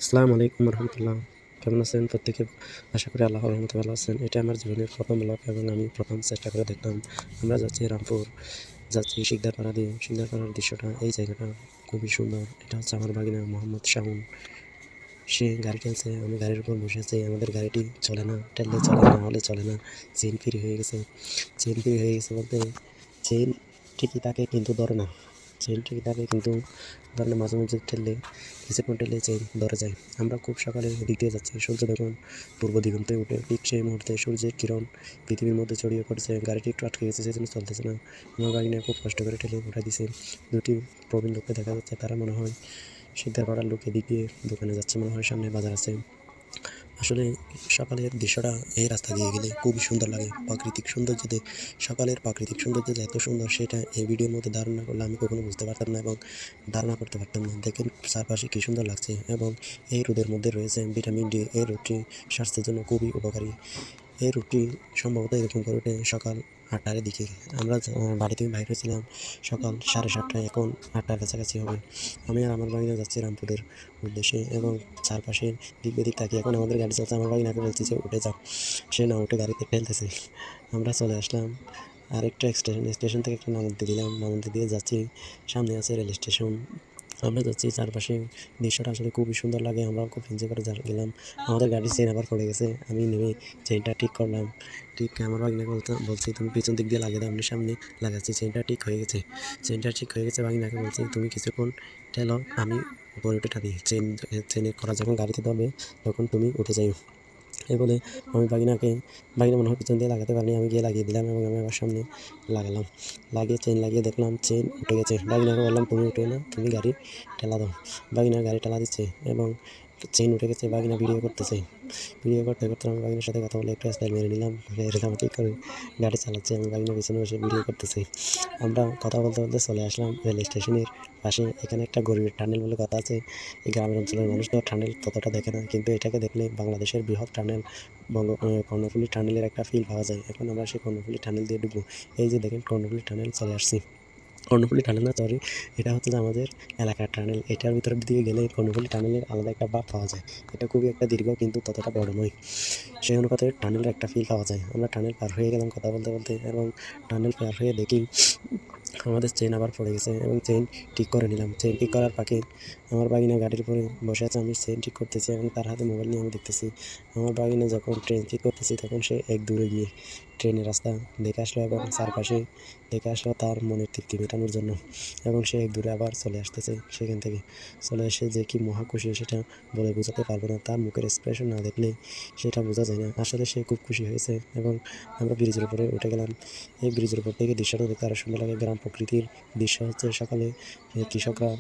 আসসালামু আলাইকুম রহমতুল্লাহ। কেমন আছেন প্রত্যেকে? আশা করি আল্লাহর রহমতে ভালো আছেন। এটা আমার জীবনের প্রথম ব্লগ এবং আমি প্রথম চেষ্টা করে দেখলাম। আমরা যাচ্ছি রামপুর, যাচ্ছি শিকদারপাড়া দিয়ে। শিকদারপাড়ার দৃশ্যটা, এই জায়গাটা খুবই সুন্দর। এটা হচ্ছে আমার ভাগিনা মোহাম্মদ শাওন। সে গাড়ি ঠেলছে, আমি গাড়ির উপর বসে আছি। আমাদের গাড়িটি চলে না, ঠেললে চলে, না হলে চলে না। চেইন ফ্রি হয়ে গেছে। চেইন ফ্রি হয়ে গেছে বলতে চেইন ঠিকই থাকে কিন্তু ধরে না। চেইন ঠিকই থাকে কিন্তু ধরে না, মাঝে মাঝে ঠেললে, কিছুক্ষণ ঠেললে চেইন ধরে যায়। আমরা খুব সকালে ওদিক দিয়ে যাচ্ছি। সূর্য দেখুন পূর্ব দিগন্তে উঠে, ঠিক সেই মুহূর্তে সূর্যের কিরণ পৃথিবীর মধ্যে ছড়িয়ে পড়ছে। গাড়িটি একটু আটকে গেছে, সেজন্য চলতেছে না। আমার গাড়ি নিয়ে খুব কষ্ট করে ঠেলে উঠাই দিছে। দুটি প্রবীণ লোককে দেখা যাচ্ছে, তারা মনে হয় শিকদার পাড়ার লোক। এদিক দিয়ে দোকানে যাচ্ছে মনে হয়, সামনে বাজার আছে। আসলে সকালের দৃশ্যটা এই রাস্তা দিয়ে গেলে খুবই সুন্দর লাগে। প্রাকৃতিক সৌন্দর্য, সকালের প্রাকৃতিক সৌন্দর্য যে এত সুন্দর, সেটা এই ভিডিওর মধ্যে ধারণা করলে আমি কখনো বুঝতে পারতাম না এবং ধারণা করতে পারতাম না। দেখেন চারপাশে কি সুন্দর লাগছে এবং এই রোদের মধ্যে রয়েছে ভিটামিন ডি। এই রোদটি স্বাস্থ্যের জন্য খুবই উপকারী। এই রুটটি সম্ভবত এরকম করে ওঠে সকাল 8টার দিকে। আমরা বাড়ি থেকে বাইরে ছিলাম সকাল 7:30টায়, এখন 8টার কাছাকাছি হবে। আমি আর আমার বাগিনা যাচ্ছি রামপুরের উদ্দেশ্যে এবং চারপাশের দিক বেদিক তাকিয়ে এখন আমাদের গাড়ি চলছে। আমার বাগিনাকে বলছি যে উঠে যাও, সে না উঠে গাড়িতে ঠেলতেছে। আমরা চলে আসলাম আরেকটা স্টেশন থেকে একটা নামতে দিলাম, নামতে দিয়ে যাচ্ছি। সামনে আছে রেল স্টেশন। আমরা যাচ্ছি, চারপাশে দৃশ্যটা আসলে খুবই সুন্দর লাগে। আমরাও খুব এনজয় করে গেলাম। আমাদের গাড়ির চেন আবার পড়ে গেছে। আমি নেমে চেনটা ঠিক করলাম। ঠিক আমার ভাগিনাকে বলছি তুমি পিছন দিক দিয়ে লাগিয়ে দাও, আমি সামনে লাগাচ্ছি। চেনটা ঠিক হয়ে গেছে। চেনটা ঠিক হয়ে গেছে। ভাগিনাকে বলছি তুমি কিছুক্ষণ ঠেলো, আমি উপরে উঠে টানি। চেনের করা যখন গাড়িতে ধরবে তখন তুমি উঠে যাই। এই বলে আমি বাগিনা মনে হয় পিছন দিয়ে লাগাতে পারিনি, আমি গিয়ে লাগিয়ে দিলাম এবং আমি আবার সামনে লাগালাম। লাগিয়ে চেন লাগিয়ে দেখলাম চেন উঠে গেছে। বাগিনাকে বললাম তুমি উঠে না, তুমি গাড়ি ঠেলা দাও। বাগিনা গাড়ি ঠেলা দিচ্ছে এবং চেন উঠে গেছে। বাগিনা ভিডিও করতেছে। ভিডিও করতে করতে আমি বাগিনার সাথে কথা বলে একটু স্টাইল মেরে নিলাম। এরকম ঠিক করে গাড়ি চালাচ্ছে, আমি বাগিনা পিছনে বসে ভিডিও করতেছি। আমরা কথা বলতে বলতে চলে আসলাম রেল স্টেশনের পাশে। এখানে একটা গরিবের টানেল বলে কথা আছে। এই গ্রামের অঞ্চলের মানুষ তো টানেল ততটা দেখে না, কিন্তু এটাকে দেখলে বাংলাদেশের বৃহৎ টানেল কর্ণফুলী টানেলের একটা ফিল পাওয়া যায়। এখন আমরা সেই কর্ণফুলী টানেল দিয়ে ঢুকবো। এই যে দেখেন কর্ণফুলী টানেল চলে আসছি। কর্ণফুলী টানেল না, সরি, এটা হচ্ছে যে আমাদের এলাকার টানেল। এটার ভিতরের দিকে গেলে কর্ণফুলী টানেলের আলাদা একটা ভাব পাওয়া যায়। এটা খুবই একটা দীর্ঘ কিন্তু ততটা বড় নয়। সেই অনুপাতে টানেলের একটা ফিল পাওয়া যায়। আমরা টানেল পার হয়ে গেলাম কথা বলতে বলতে এবং টানেল পার হয়ে দেখি আমাদের চেন আবার পড়ে গেছে এবং চেন ঠিক করে নিলাম। চেন ঠিক করার ফাঁকে আমার বাগিনা গাড়ির উপরে বসে আছে, আমি চেন ঠিক করতেছি এবং তার হাতে মোবাইল নিয়ে আমি দেখতেছি। আমার বাগিনা যখন ট্রেন ঠিক করতেছি তখন সে এক দূরে গিয়ে ট্রেনের রাস্তা দেখে আসলো এবং চারপাশে দেখে আসলো তার মনের তৃপ্তি মেটানোর জন্য। এবং সে এক দূরে আবার চলে আসতেছে। সেখান থেকে চলে এসে যে কি মহা খুশি, সেটা বলে বোঝাতে পারবো না। তার মুখের এক্সপ্রেশন না দেখলে সেটা বোঝা যায় না। আসলে সে খুব খুশি হয়েছে এবং আমরা ব্রিজের উপরে উঠে গেলাম। এই ব্রিজের উপর থেকে দৃশ্যটা দেখতে আরও সুন্দর লাগে। গ্রাম প্রকৃতির দৃশ্য হচ্ছে সকালে কৃষকরা